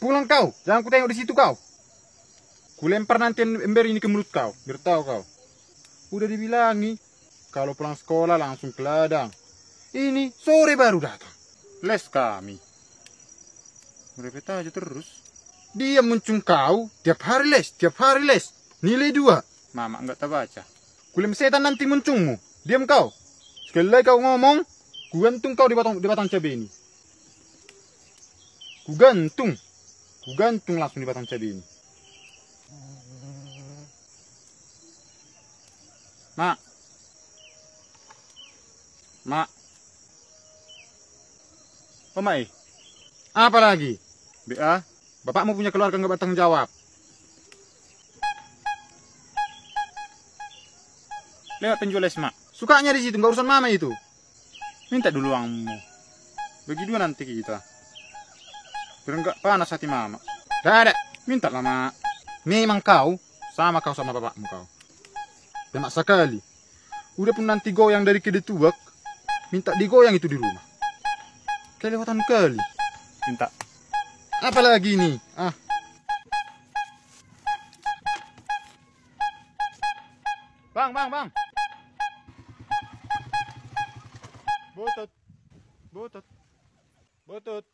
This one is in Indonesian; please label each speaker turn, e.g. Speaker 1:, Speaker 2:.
Speaker 1: Pulang kau, jangan ku tengok di situ kau. Ku lempar nanti ember ini ke mulut kau, biar tahu kau. Udah dibilangi, kalau pulang sekolah langsung ke ladang. Ini sore baru datang. Les kami. Merepet aja terus. Dia muncung kau, tiap hari les. Nilai 2. Mama enggak tahu baca. Kulem setan nanti muncungmu. Diam kau. Sekali lagi kau ngomong, ku gantung kau di batang cabai ini. Ku gantung langsung di batang cabai ini. Mak. Oh, Mai. Apa lagi? BA, bapakmu punya keluarga nggak bertanggung jawab. Lewat penjual es, Mak. Sukanya di situ, nggak urusan mama itu. Minta dulu uangmu. Bagi 2 nanti kita. Biar nggak panas hati mama. Dah, minta lah, Mak. Memang kau sama bapakmu kau. Demak sekali. Udah pun nanti goyang dari kedetuak, minta digoyang itu di rumah. Kelewatan kali. Minta. Apa lagi nih? Bang. Butut.